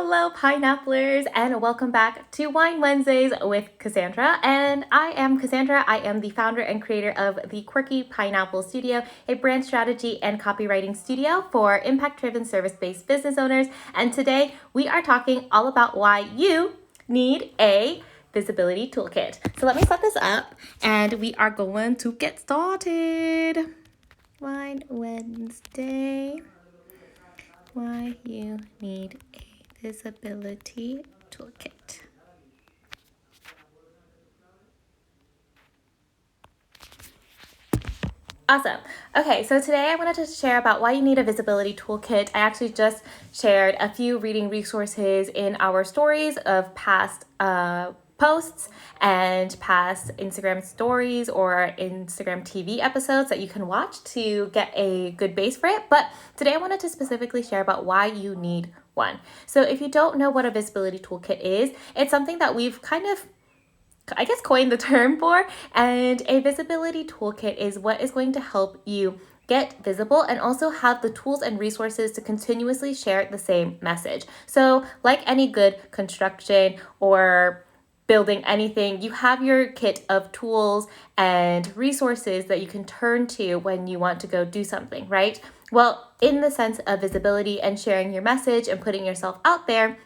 Hello, pineapplers, and welcome back to Wine Wednesdays with Cassandra. And I am Cassandra. I am the founder and creator of the Quirky Pineapple Studio, a brand strategy and copywriting studio for impact-driven service-based business owners. And today we are talking all about why you need a visibility toolkit. So let me set this up and we are going to get started. Wine Wednesday. Why you need a visibility toolkit. Awesome. Okay, so today I wanted to share about why you need a visibility toolkit. I actually just shared a few reading resources in our stories of past posts and past Instagram stories or Instagram TV episodes that you can watch to get a good base for it. But today I wanted to specifically share about why you need one. So if you don't know what a visibility toolkit is, it's something that we've kind of coined the term for, and a visibility toolkit is what is going to help you get visible and also have the tools and resources to continuously share the same message. So like any good construction or building anything, you have your kit of tools and resources that you can turn to when you want to go do something, right? Well, in the sense of visibility and sharing your message and putting yourself out there,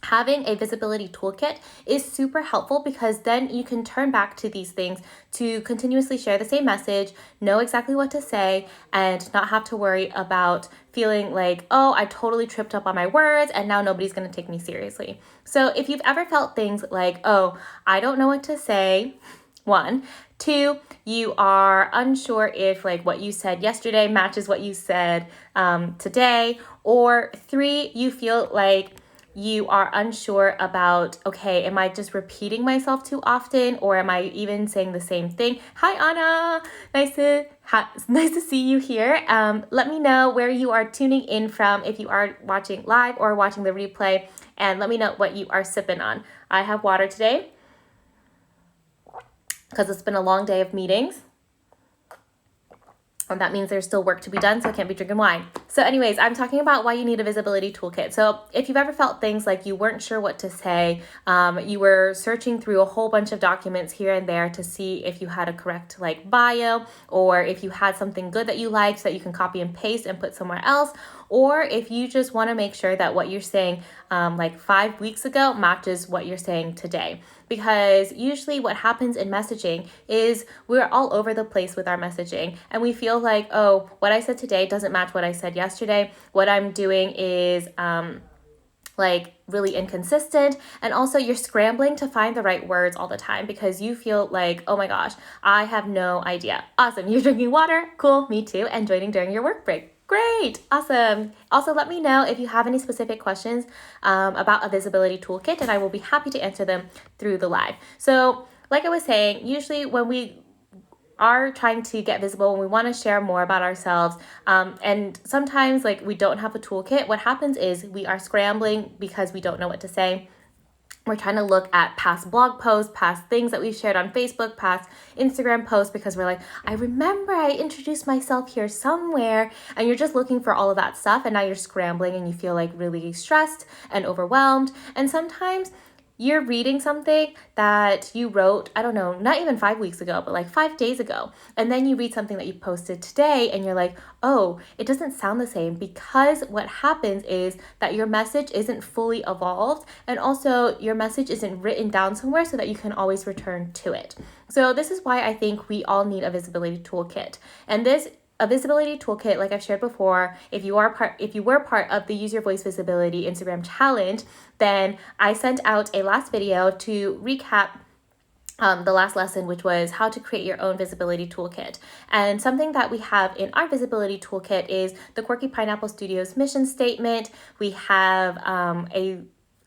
having a visibility toolkit is super helpful because then you can turn back to these things to continuously share the same message, know exactly what to say, and not have to worry about feeling like, oh, I totally tripped up on my words and now nobody's going to take me seriously. So if you've ever felt things like, oh, I don't know what to say, 1. 2, you are unsure if like what you said yesterday matches what you said today, or 3, you feel like you are unsure about, okay, am I just repeating myself too often, or am I even saying the same thing? Hi, Anna. Nice to see you here. Let me know where you are tuning in from, if you are watching live or watching the replay, and let me know what you are sipping on. I have water today because it's been a long day of meetings. And that means there's still work to be done, so I can't be drinking wine. So anyways, I'm talking about why you need a visibility toolkit. So if you've ever felt things like you weren't sure what to say, you were searching through a whole bunch of documents here and there to see if you had a correct like bio, or if you had something good that you liked that you can copy and paste and put somewhere else, or if you just want to make sure that what you're saying like 5 weeks ago matches what you're saying today. Because usually what happens in messaging is we're all over the place with our messaging and we feel like, oh, what I said today doesn't match what I said yesterday. What I'm doing is like really inconsistent, and also you're scrambling to find the right words all the time because you feel like, oh my gosh, I have no idea. Awesome, you're drinking water, cool, me too, and joining during your work break. Great, awesome. Also, let me know if you have any specific questions about a visibility toolkit, and I will be happy to answer them through the live. So like I was saying, usually when we are trying to get visible, when we want to share more about ourselves, and sometimes like we don't have a toolkit, what happens is we are scrambling because we don't know what to say. We're trying to look at past blog posts, past things that we've shared on Facebook, past Instagram posts, because we're like, I remember I introduced myself here somewhere, and you're just looking for all of that stuff, and now you're scrambling and you feel like really stressed and overwhelmed. And sometimes you're reading something that you wrote, I don't know, not even 5 weeks ago, but like 5 days ago. And then you read something that you posted today and you're like, oh, it doesn't sound the same, because what happens is that your message isn't fully evolved, and also your message isn't written down somewhere so that you can always return to it. So this is why I think we all need a visibility toolkit. And a visibility toolkit, like I've shared before, if you were part of the Use Your Voice Visibility Instagram challenge, then I sent out a last video to recap the last lesson, which was how to create your own visibility toolkit. And something that we have in our visibility toolkit is the Quirky Pineapple Studios mission statement. We have a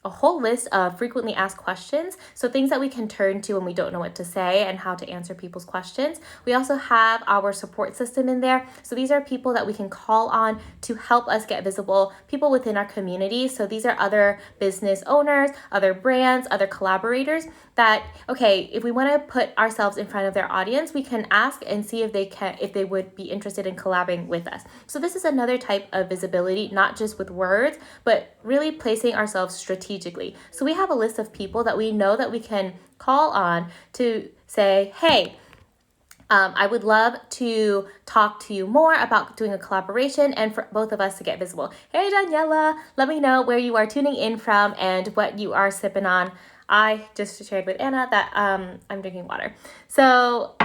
a whole list of frequently asked questions. So things that we can turn to when we don't know what to say and how to answer people's questions. We also have our support system in there. So these are people that we can call on to help us get visible, people within our community. So these are other business owners, other brands, other collaborators that, okay, if we want to put ourselves in front of their audience, we can ask and see if they would be interested in collaborating with us. So this is another type of visibility, not just with words, but really placing ourselves strategically. So we have a list of people that we know that we can call on to say, hey, I would love to talk to you more about doing a collaboration and for both of us to get visible. Hey, Daniela, let me know where you are tuning in from and what you are sipping on. I just shared with Anna that I'm drinking water. So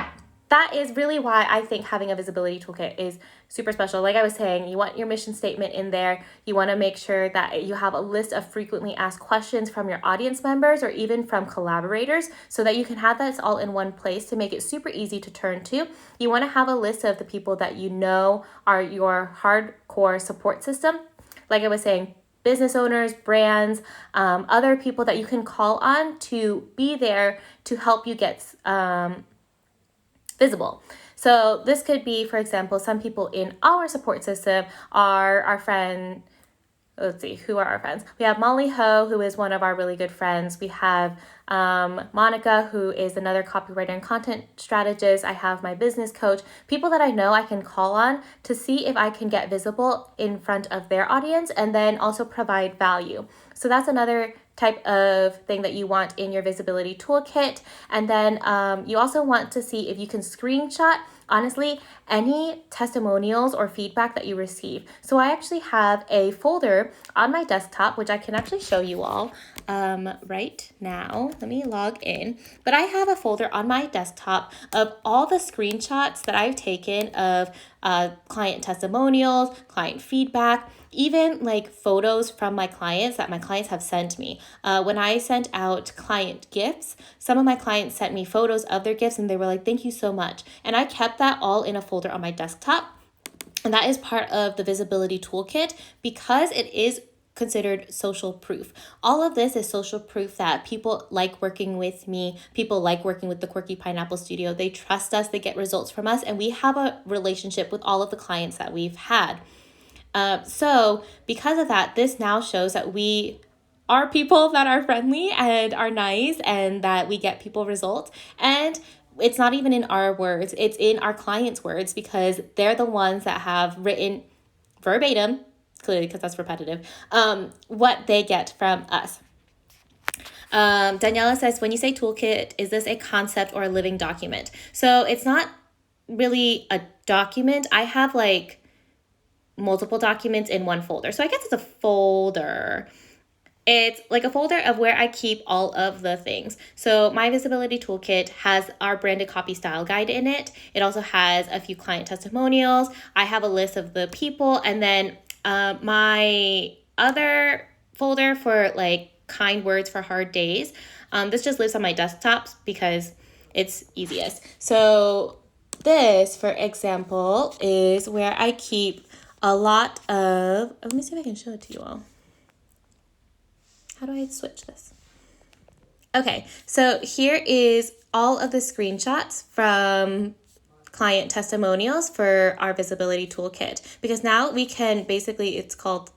that is really why I think having a visibility toolkit is super special. Like I was saying, you want your mission statement in there. You want to make sure that you have a list of frequently asked questions from your audience members or even from collaborators so that you can have that all in one place to make it super easy to turn to. You want to have a list of the people that you know are your hardcore support system. Like I was saying, business owners, brands, other people that you can call on to be there to help you get visible. So this could be, for example, some people in our support system are our friend. Let's see, who are our friends? We have Molly Ho, who is one of our really good friends. We have Monica, who is another copywriter and content strategist. I have my business coach, people that I know I can call on to see if I can get visible in front of their audience and then also provide value. So that's another type of thing that you want in your visibility toolkit. And then you also want to see if you can screenshot, honestly, any testimonials or feedback that you receive. So I actually have a folder on my desktop, which I can actually show you all right now. Let me log in. But I have a folder on my desktop of all the screenshots that I've taken of client testimonials, client feedback, even like photos from my clients that my clients have sent me. When I sent out client gifts, some of my clients sent me photos of their gifts and they were like, thank you so much. And I kept that all in a folder on my desktop. And that is part of the visibility toolkit because it is considered social proof. All of this is social proof that people like working with me, people like working with the Quirky Pineapple Studio. They trust us, they get results from us, and we have a relationship with all of the clients that we've had. So because of that, this now shows that we are people that are friendly and are nice and that we get people results. And it's not even in our words, it's in our clients' words because they're the ones that have written verbatim, clearly because that's repetitive, what they get from us. Daniela says, when you say toolkit, is this a concept or a living document? So it's not really a document. I have like multiple documents in one folder. So I guess it's a folder. It's like a folder of where I keep all of the things. So my visibility toolkit has our branded copy style guide in it. It also has a few client testimonials. I have a list of the people. And then my other folder for like kind words for hard days. This just lives on my desktop because it's easiest. So this, for example, is where I keep a lot of, let me see if I can show it to you all. How do I switch this? Okay, so here is all of the screenshots from client testimonials for our visibility toolkit, because now we can basically, it's called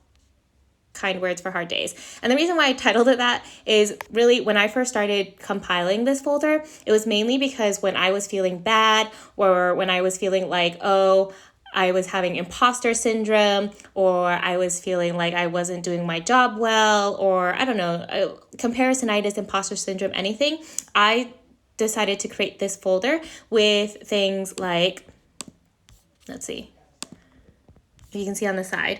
kind words for hard days. And the reason why I titled it that is really when I first started compiling this folder, it was mainly because when I was feeling bad or when I was feeling like, oh, I was having imposter syndrome, or I was feeling like I wasn't doing my job well, or I don't know, comparisonitis, imposter syndrome, anything, I decided to create this folder with things like, let's see, you can see on the side,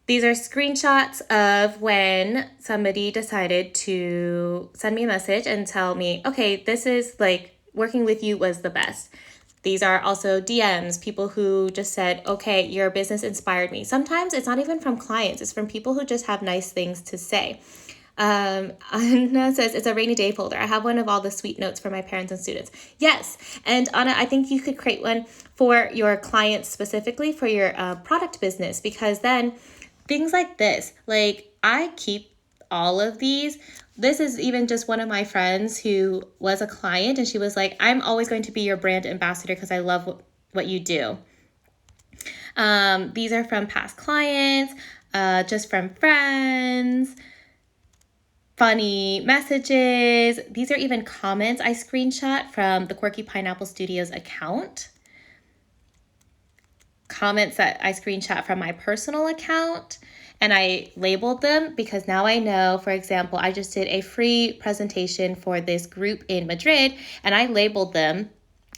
these are screenshots of when somebody decided to send me a message and tell me, okay, this is like working with you was the best. These are also DMs, people who just said, okay, your business inspired me. Sometimes it's not even from clients, it's from people who just have nice things to say. Anna says, it's a rainy day folder. I have one of all the sweet notes for my parents and students. Yes, and Anna, I think you could create one for your clients specifically for your product business, because then things like this, like I keep all of these. This is even just one of my friends who was a client, and she was like, I'm always going to be your brand ambassador because I love what you do. These are from past clients, just from friends, funny messages. These are even comments I screenshot from the Quirky Pineapple Studios account. Comments that I screenshot from my personal account, and I labeled them because now I know, for example, I just did a free presentation for this group in Madrid, and I labeled them,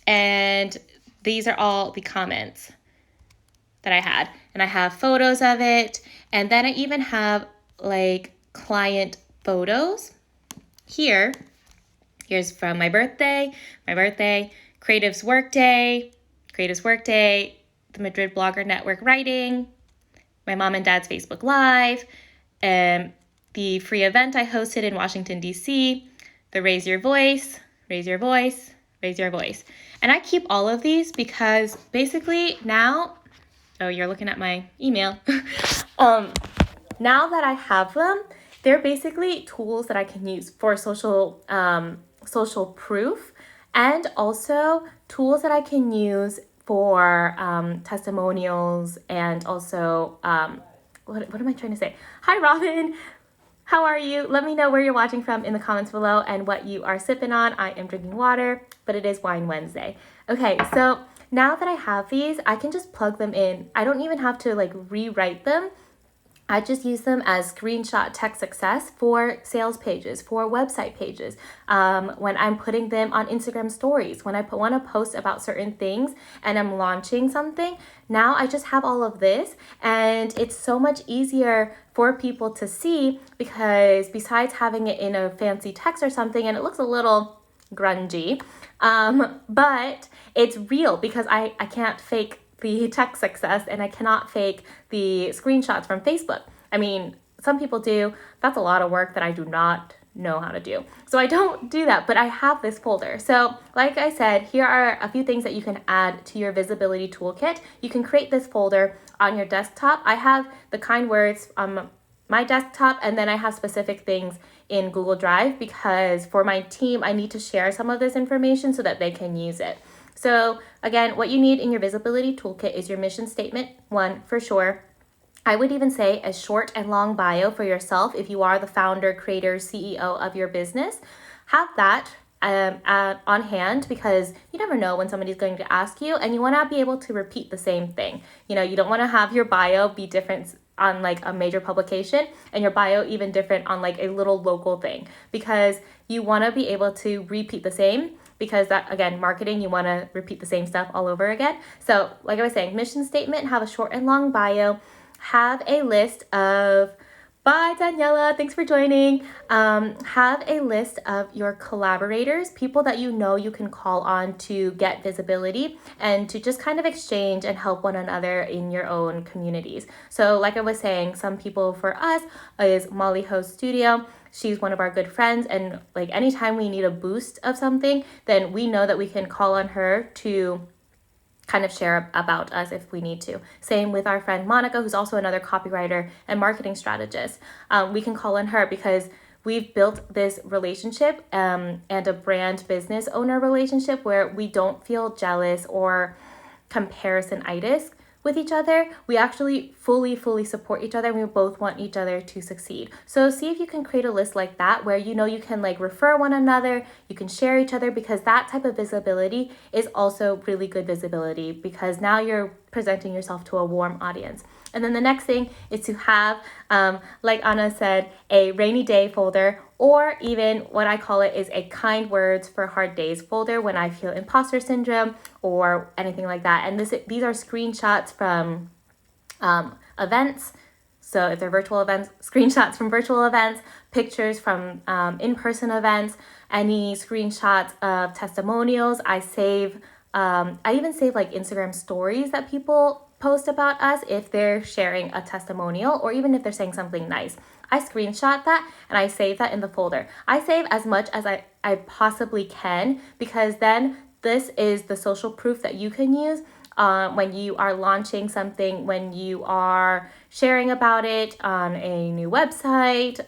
and these are all the comments that I had, and I have photos of it, and then I even have like client photos here. Here's from my birthday, Creative's Workday, the Madrid Blogger Network writing, my mom and dad's Facebook Live, the free event I hosted in Washington, D.C., the Raise Your Voice. And I keep all of these because basically now, oh, you're looking at my email. Now that I have them, they're basically tools that I can use for social proof, and also tools that I can use for testimonials, and also, what am I trying to say? Hi, Robin. How are you? Let me know where you're watching from in the comments below and what you are sipping on. I am drinking water, but it is Wine Wednesday. Okay, so now that I have these, I can just plug them in. I don't even have to like rewrite them. I just use them as screenshot tech success for sales pages, for website pages, when I'm putting them on Instagram stories, when I want to post about certain things and I'm launching something. Now I just have all of this, and it's so much easier for people to see, because besides having it in a fancy text or something, and it looks a little grungy, but it's real because I can't fake the tech success, and I cannot fake the screenshots from Facebook. I mean, some people do. That's a lot of work that I do not know how to do. So I don't do that, but I have this folder. So like I said, here are a few things that you can add to your visibility toolkit. You can create this folder on your desktop. I have the kind words on my desktop, and then I have specific things in Google Drive because for my team, I need to share some of this information so that they can use it. So again, what you need in your visibility toolkit is your mission statement, one for sure. I would even say a short and long bio for yourself if you are the founder, creator, CEO of your business. Have that on hand, because you never know when somebody's going to ask you, and you want to be able to repeat the same thing. You know, you don't want to have your bio be different on like a major publication and your bio even different on like a little local thing, because you want to be able to repeat the same. Because that, again, marketing, you want to repeat the same stuff all over again. So like I was saying, mission statement, have a short and long bio, have a list of, bye Daniela, thanks for joining. Have a list of your collaborators, people that you know you can call on to get visibility and to just kind of exchange and help one another in your own communities. So like I was saying, some people for us is Molly Ho's Studio. She's one of our good friends, and like anytime we need a boost of something, then we know that we can call on her to kind of share about us if we need to. Same with our friend Monica, who's also another copywriter and marketing strategist. We can call on her because we've built this relationship and a brand business owner relationship where we don't feel jealous or comparison-itis with each other. We actually fully support each other, and we both want each other to succeed. So see if you can create a list like that where you know you can like refer one another, you can share each other, because that type of visibility is also really good visibility, because now you're presenting yourself to a warm audience. And then the next thing is to have, like Anna said, a rainy day folder, or even what I call it is a kind words for hard days folder when I feel imposter syndrome or anything like that. And these are screenshots from events. So if they're virtual events, screenshots from virtual events, pictures from in-person events, any screenshots of testimonials. I even save like Instagram stories that people post about us if they're sharing a testimonial, or even if they're saying something nice. I screenshot that and I save that in the folder. I save as much as I possibly can, because then this is the social proof that you can use. when you are launching something, when you are sharing about it on a new website,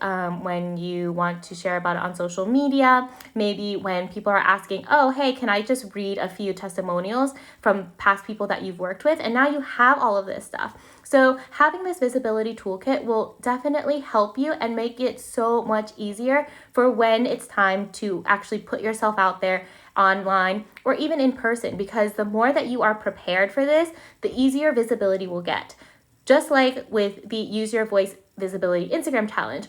when you want to share about it on social media, maybe when people are asking, oh, hey, can I just read a few testimonials from past people that you've worked with? And now you have all of this stuff. So having this visibility toolkit will definitely help you and make it so much easier for when it's time to actually put yourself out there online or even in person, because the more that you are prepared for this, the easier visibility will get. Just like with the Use Your Voice Visibility Instagram Challenge,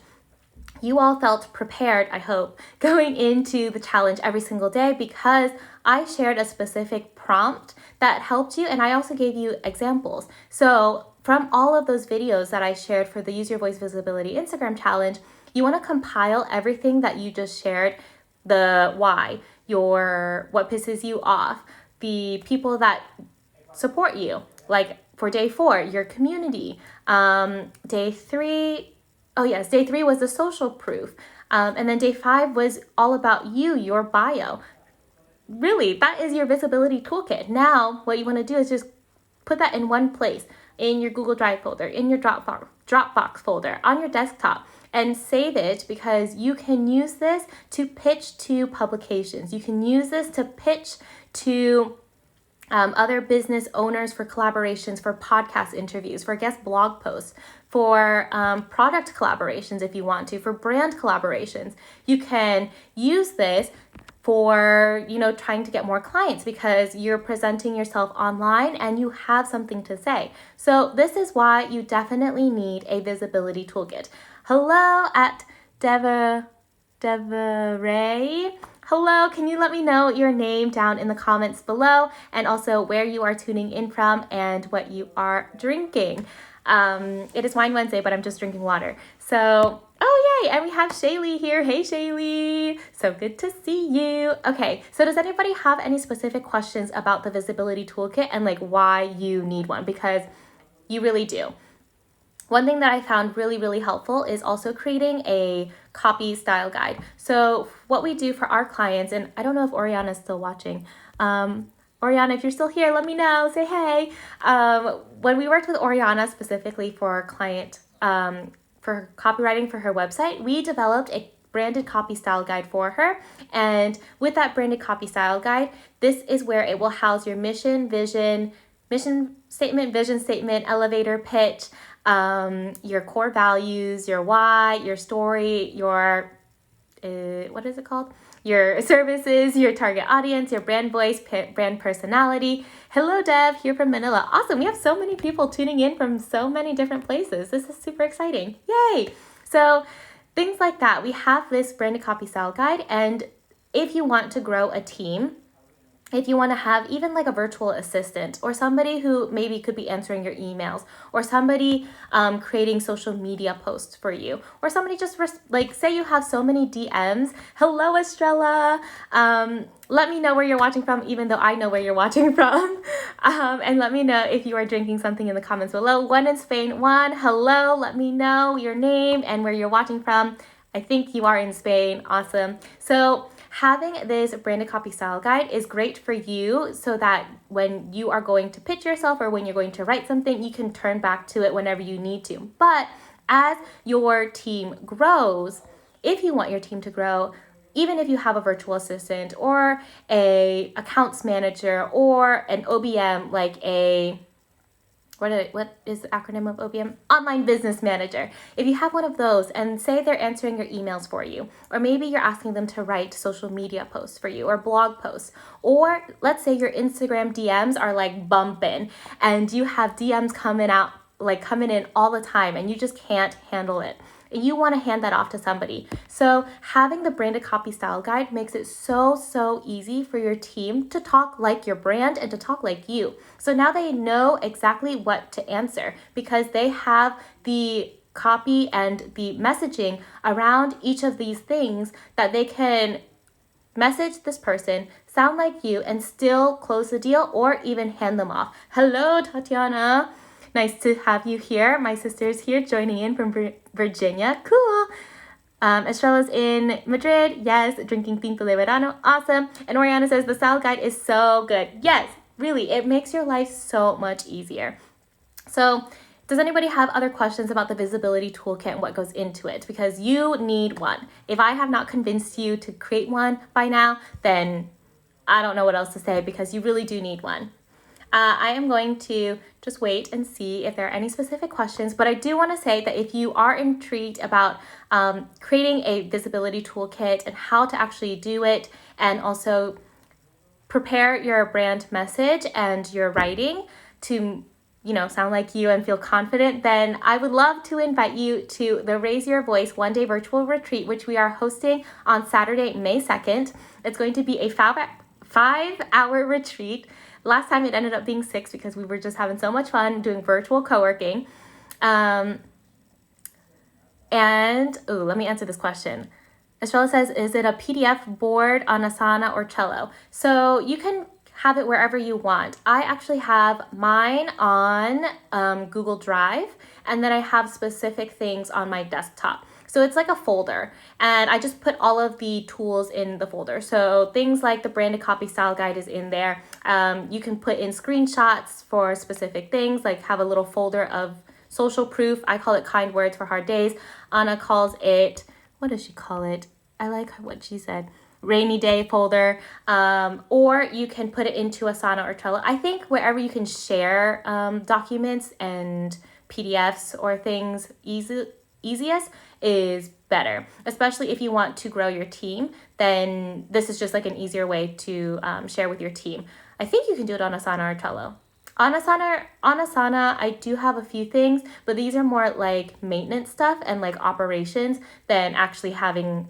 you all felt prepared, I hope, going into the challenge every single day because I shared a specific prompt that helped you, and I also gave you examples. So from all of those videos that I shared for the Use Your Voice Visibility Instagram Challenge, you want to compile everything that you just shared, the why, what pisses you off, the people that support you, like for day 4, your community. Day 3 was the social proof. And then day 5 was all about you, your bio. Really, that is your visibility toolkit. Now, what you want to do is just put that in one place, in your Google Drive folder, in your Dropbox folder, on your desktop, and save it, because you can use this to pitch to publications. You can use this to pitch to other business owners for collaborations, for podcast interviews, for guest blog posts, for product collaborations if you want to, for brand collaborations. You can use this for, trying to get more clients because you're presenting yourself online and you have something to say. So this is why you definitely need a visibility toolkit. Hello at Devaray. Hello, can you let me know your name down in the comments below, and also where you are tuning in from and what you are drinking. It is Wine Wednesday, but I'm just drinking water. So, oh yay, and we have Shaylee here. Hey Shaylee, so good to see you. Okay, so does anybody have any specific questions about the visibility toolkit and like why you need one? Because you really do. One thing that I found really, really helpful is also creating a copy style guide. So what we do for our clients, and I don't know if Oriana's still watching. Oriana, if you're still here, let me know, say hey. When we worked with Oriana specifically for our client, for copywriting for her website, we developed a branded copy style guide for her. And with that branded copy style guide, this is where it will house your mission statement, vision statement, elevator pitch, your core values, your why, your story, your, what is it called? Your services, your target audience, your brand voice, brand personality. Hello, Deb, here from Manila. Awesome. We have so many people tuning in from so many different places. This is super exciting. Yay. So things like that. We have this branded copy style guide. And if you want to grow a team, if you want to have even like a virtual assistant or somebody who maybe could be answering your emails, or somebody creating social media posts for you, or somebody just like say you have so many DMs. Hello, Estrella. Let me know where you're watching from, even though I know where you're watching from. And let me know if you are drinking something in the comments below. One in Spain, one. Hello, let me know your name and where you're watching from. I think you are in Spain. Awesome. So having this branded copy style guide is great for you so that when you are going to pitch yourself or when you're going to write something, you can turn back to it whenever you need to. But as your team grows, if you want your team to grow, even if you have a virtual assistant or a accounts manager or an OBM, like what is the acronym of OBM? Online business manager. If you have one of those and say they're answering your emails for you, or maybe you're asking them to write social media posts for you or blog posts, or let's say your Instagram DMs are like bumping and you have DMs coming in all the time and you just can't handle it. You want to hand that off to somebody. So having the branded copy style guide makes it so easy for your team to talk like your brand and to talk like you. So now they know exactly what to answer because they have the copy and the messaging around each of these things that they can message this person, sound like you, and still close the deal or even hand them off. Hello, Tatiana. Nice to have you here. My sister's here joining in from Virginia. Cool. Estrella's in Madrid. Yes, drinking Tinto de Verano. Awesome. And Oriana says the style guide is so good. Yes, Really, it makes your life so much easier. So does anybody have other questions about the visibility toolkit and what goes into it? Because you need one. If I have not convinced you to create one by now, then I don't know what else to say, because you really do need one. I am going to just wait and see if there are any specific questions, but I do want to say that if you are intrigued about creating a visibility toolkit and how to actually do it, and also prepare your brand message and your writing to sound like you and feel confident, then I would love to invite you to the Raise Your Voice one-day virtual retreat, which we are hosting on Saturday, May 2nd. It's going to be a 5-hour retreat. Last time it ended up being 6 because we were just having so much fun doing virtual co-working. Let me answer this question. Estrella says, is it a PDF board on Asana or Trello? So you can have it wherever you want. I actually have mine on Google Drive, and then I have specific things on my desktop. So it's like a folder, and I just put all of the tools in the folder. So things like the branded copy style guide is in there. You can put in screenshots for specific things, like have a little folder of social proof. I call it kind words for hard days. Anna calls it, what does she call it? I like what she said. Rainy day folder, or you can put it into Asana or Trello. I think wherever you can share documents and PDFs or things easiest is better, especially if you want to grow your team. Then this is just like an easier way to share with your team. I think you can do it on Asana or Trello. On Asana, I do have a few things, but these are more like maintenance stuff and like operations than actually having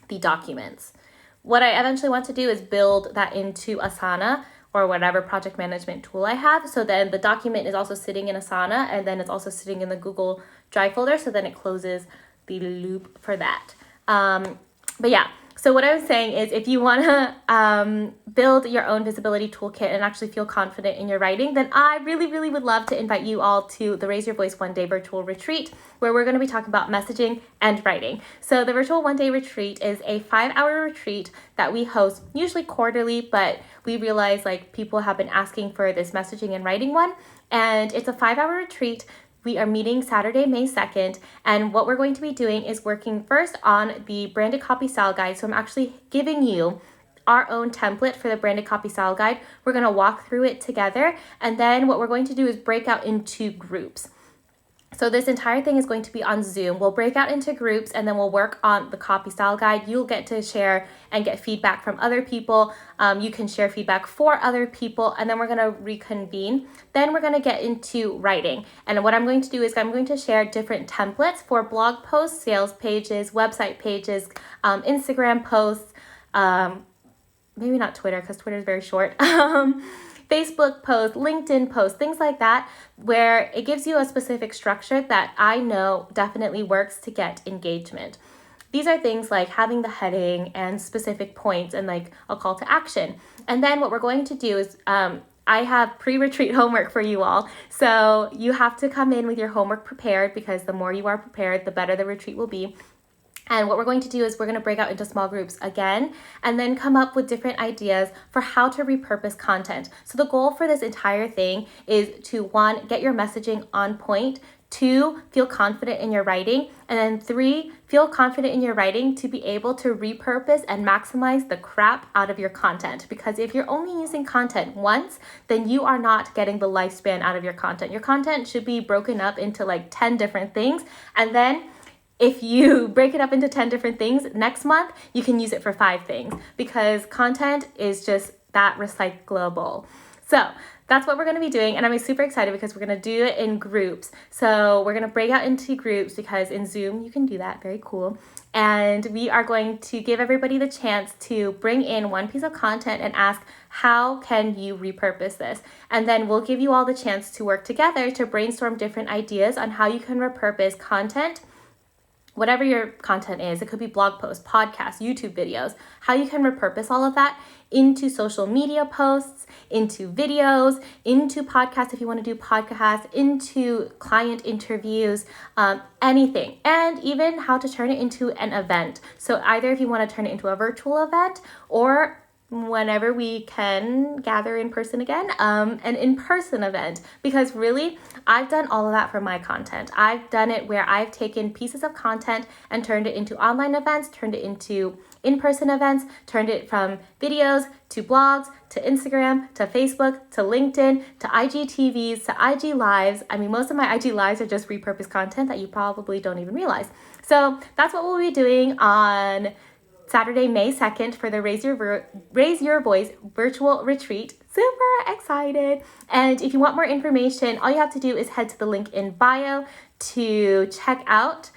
the documents. What I eventually want to do is build that into Asana or whatever project management tool I have. So then the document is also sitting in Asana, and then it's also sitting in the Google Drive folder. So then it closes the loop for that. But yeah, so what I was saying is, if you want to build your own visibility toolkit and actually feel confident in your writing, then I really, really would love to invite you all to the Raise Your Voice one-day virtual retreat, where we're going to be talking about messaging and writing. So the virtual one-day retreat is a 5-hour retreat that we host usually quarterly, but we realize like people have been asking for this messaging and writing one, and it's a 5-hour retreat. We are meeting Saturday, May 2nd, and what we're going to be doing is working first on the branded copy style guide. So I'm actually giving you our own template for the branded copy style guide. We're going to walk through it together, and then what we're going to do is break out into groups. So this entire thing is going to be on Zoom. We'll break out into groups, and then we'll work on the copy style guide. You'll get to share and get feedback from other people. You can share feedback for other people, and then we're going to reconvene. Then we're going to get into writing. And what I'm going to do is I'm going to share different templates for blog posts, sales pages, website pages, Instagram posts, maybe not Twitter because Twitter is very short. Facebook posts, LinkedIn posts, things like that, where it gives you a specific structure that I know definitely works to get engagement. These are things like having the heading and specific points and like a call to action. And then what we're going to do is I have pre-retreat homework for you all. So you have to come in with your homework prepared, because the more you are prepared, the better the retreat will be. And what we're going to do is we're going to break out into small groups again, and then come up with different ideas for how to repurpose content. So the goal for this entire thing is to, 1, get your messaging on point, 2, feel confident in your writing, and then 3, feel confident in your writing to be able to repurpose and maximize the crap out of your content. Because if you're only using content once, then you are not getting the lifespan out of your content. Your content should be broken up into like 10 different things, and then if you break it up into 10 different things, next month you can use it for 5 things, because content is just that recyclable. So that's what we're going to be doing, and I'm super excited because we're going to do it in groups. So we're going to break out into groups, because in Zoom you can do that. Very cool. And we are going to give everybody the chance to bring in one piece of content and ask, how can you repurpose this? And then we'll give you all the chance to work together to brainstorm different ideas on how you can repurpose content. Whatever your content is, it could be blog posts, podcasts, YouTube videos, how you can repurpose all of that into social media posts, into videos, into podcasts if you want to do podcasts, into client interviews, anything, and even how to turn it into an event. So either if you want to turn it into a virtual event, or whenever we can gather in person again, an in-person event, because really I've done all of that for my content. I've done it where I've taken pieces of content and turned it into online events, turned it into in-person events, turned it from videos to blogs to Instagram to Facebook to LinkedIn to IGTVs to IG lives. I mean, most of my IG lives are just repurposed content that you probably don't even realize. So that's what we'll be doing on Saturday, May 2nd for the Raise Your Voice virtual retreat. Super excited. And if you want more information, all you have to do is head to the link in bio to check out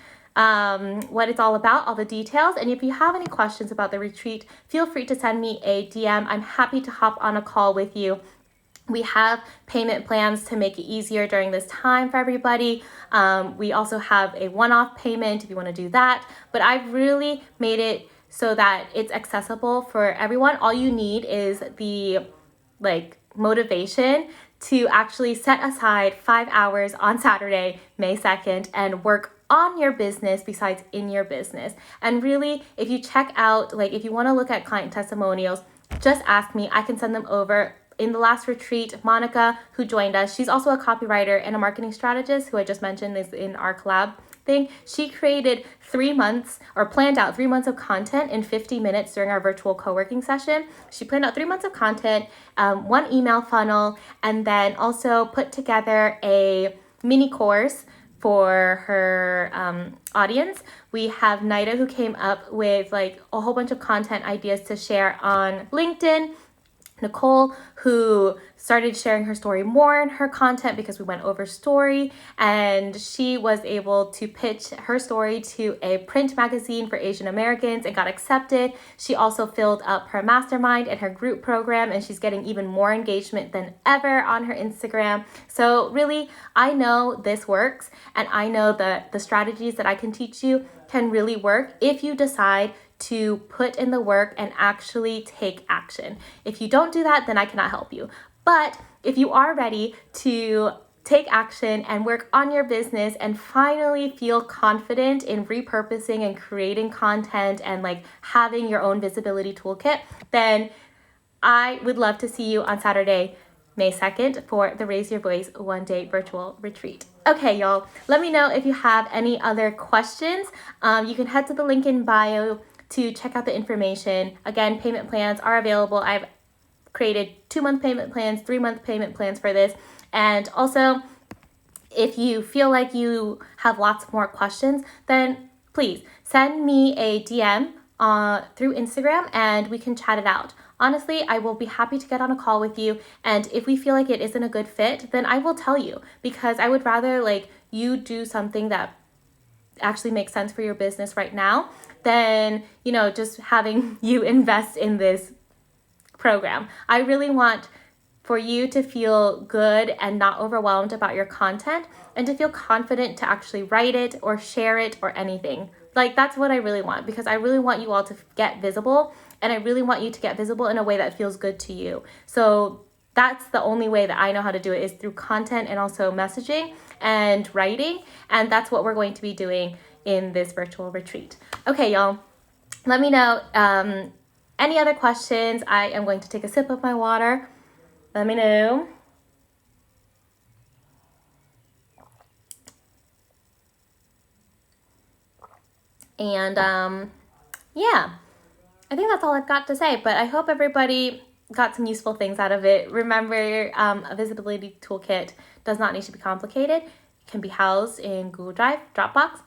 what it's all about, all the details. And if you have any questions about the retreat, feel free to send me a DM. I'm happy to hop on a call with you. We have payment plans to make it easier during this time for everybody. We also have a one-off payment if you want to do that. But I've really made it so that it's accessible for everyone. All you need is the motivation to actually set aside 5 hours on Saturday, May 2nd, and work on your business besides in your business. And really, if you check out, if you want to look at client testimonials, just ask me. I can send them over. In the last retreat, Monica, who joined us, she's also a copywriter and a marketing strategist who I just mentioned is in our collab thing. She created 3 months or planned out 3 months of content in 50 minutes during our virtual co-working session. She planned out 3 months of content, one email funnel, and then also put together a mini course for her audience. We have Nida, who came up with a whole bunch of content ideas to share on LinkedIn. Nicole, who started sharing her story more in her content because we went over story, and she was able to pitch her story to a print magazine for Asian Americans and got accepted. She also filled up her mastermind and her group program, and she's getting even more engagement than ever on her Instagram. So really, I know this works, and I know that the strategies that I can teach you can really work if you decide to put in the work and actually take action. If you don't do that, then I cannot help you. But if you are ready to take action and work on your business and finally feel confident in repurposing and creating content and having your own visibility toolkit, then I would love to see you on Saturday, May 2nd for the Raise Your Voice one-day virtual retreat. Okay, y'all, let me know if you have any other questions. You can head to the link in bio to check out the information. Again, payment plans are available. I've created 2-month payment plans, 3-month payment plans for this. And also, if you feel like you have lots more questions, then please send me a DM through Instagram and we can chat it out. Honestly, I will be happy to get on a call with you. And if we feel like it isn't a good fit, then I will tell you, because I would rather you do something that actually makes sense for your business right now than, just having you invest in this program. I really want for you to feel good and not overwhelmed about your content, and to feel confident to actually write it or share it or anything. That's what I really want, because I really want you all to get visible, and I really want you to get visible in a way that feels good to you. So that's the only way that I know how to do it, is through content and also messaging and writing. And that's what we're going to be doing in this virtual retreat. Okay, y'all, let me know any other questions. I am going to take a sip of my water. Let me know. And yeah, I think that's all I've got to say, but I hope everybody got some useful things out of it. Remember, a visibility toolkit does not need to be complicated. It can be housed in Google Drive, Dropbox.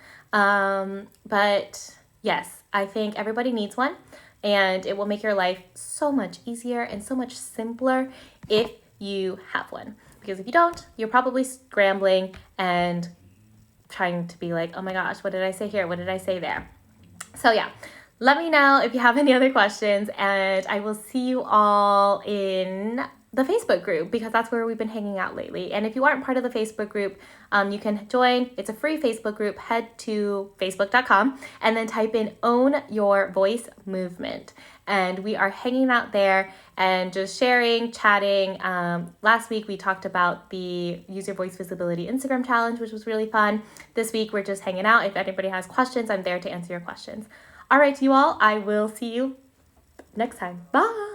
But yes, I think everybody needs one, and it will make your life so much easier and so much simpler if you have one. Because if you don't, you're probably scrambling and trying to be oh my gosh, what did I say here? What did I say there? So yeah, let me know if you have any other questions, and I will see you all in the Facebook group, because that's where we've been hanging out lately. And if you aren't part of the Facebook group, you can join. It's a free Facebook group. Head to facebook.com and then type in Own Your Voice Movement. And we are hanging out there and just sharing, chatting. Last week we talked about the Use Your Voice Visibility Instagram Challenge, which was really fun. This week we're just hanging out. If anybody has questions, I'm there to answer your questions. All right, you all, I will see you next time. Bye.